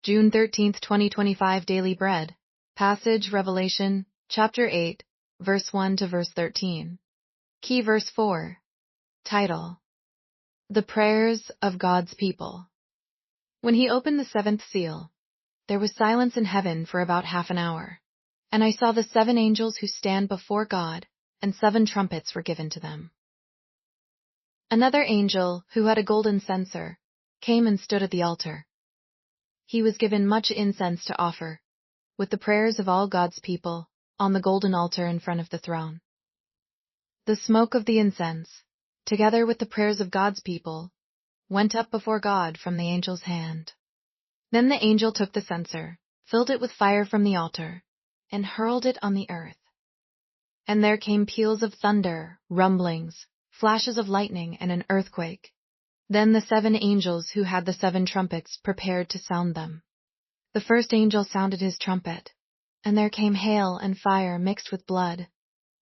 June 13, 2025 Daily Bread. Passage Revelation, chapter 8, verse 1 to verse 13. Key verse 4. Title: The Prayers of God's People. When he opened the seventh seal, there was silence in heaven for about half an hour. And I saw the 7 angels who stand before God, and 7 trumpets were given to them. Another angel, who had a golden censer, came and stood at the altar. He was given much incense to offer, with the prayers of all God's people, on the golden altar in front of the throne. The smoke of the incense, together with the prayers of God's people, went up before God from the angel's hand. Then the angel took the censer, filled it with fire from the altar, and hurled it on the earth. And there came peals of thunder, rumblings, flashes of lightning, and an earthquake. Then the 7 angels who had the 7 trumpets prepared to sound them. The first angel sounded his trumpet, and there came hail and fire mixed with blood,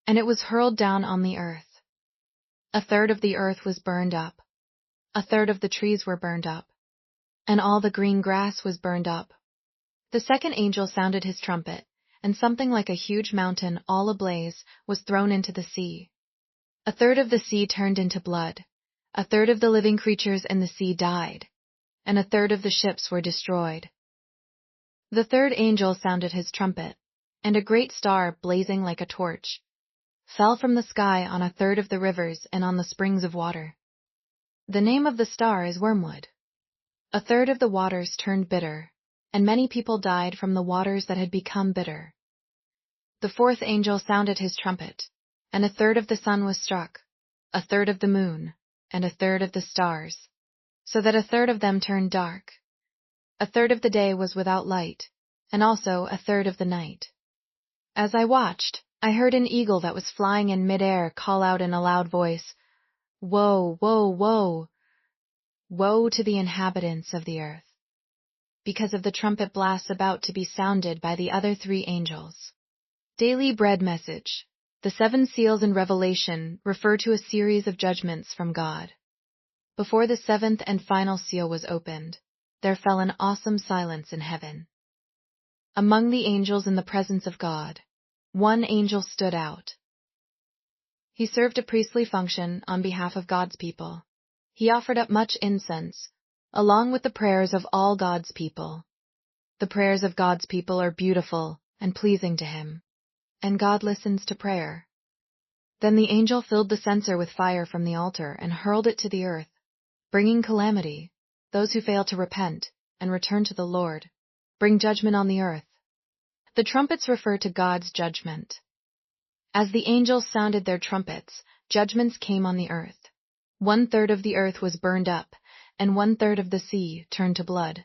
and it was hurled down on the earth. A third of the earth was burned up, a third of the trees were burned up, and all the green grass was burned up. The second angel sounded his trumpet, and something like a huge mountain, all ablaze, was thrown into the sea. A third of the sea turned into blood, a third of the living creatures in the sea died, and a third of the ships were destroyed. The third angel sounded his trumpet, and a great star, blazing like a torch, fell from the sky on a third of the rivers and on the springs of water. The name of the star is Wormwood. A third of the waters turned bitter, and many people died from the waters that had become bitter. The fourth angel sounded his trumpet, and a third of the sun was struck, a third of the moon, and a third of the stars, so that a third of them turned dark. A third of the day was without light, and also a third of the night. As I watched, I heard an eagle that was flying in mid-air call out in a loud voice, "Woe, woe, woe! Woe to the inhabitants of the earth, because of the trumpet blasts about to be sounded by the other 3 angels." Daily Bread Message. The 7 seals in Revelation refer to a series of judgments from God. Before the 7th and final seal was opened, there fell an awesome silence in heaven. Among the angels in the presence of God, 1 angel stood out. He served a priestly function on behalf of God's people. He offered up much incense, along with the prayers of all God's people. The prayers of God's people are beautiful and pleasing to Him, and God listens to prayer. Then the angel filled the censer with fire from the altar and hurled it to the earth, bringing calamity, those who fail to repent and return to the Lord, bring judgment on the earth. The trumpets refer to God's judgment. As the angels sounded their trumpets, judgments came on the earth. 1/3 of the earth was burned up, and 1/3 of the sea turned to blood.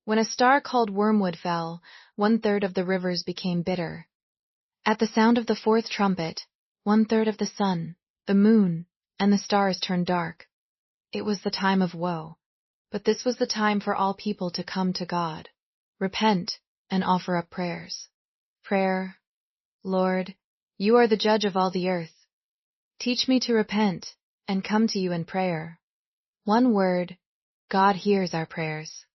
When a star called Wormwood fell, 1/3 of the rivers became bitter. At the sound of the 4th trumpet, 1/3 of the sun, the moon, and the stars turned dark. It was the time of woe, but this was the time for all people to come to God, repent, and offer up prayers. Prayer. Lord, you are the judge of all the earth. Teach me to repent and come to you in prayer. One word: God hears our prayers.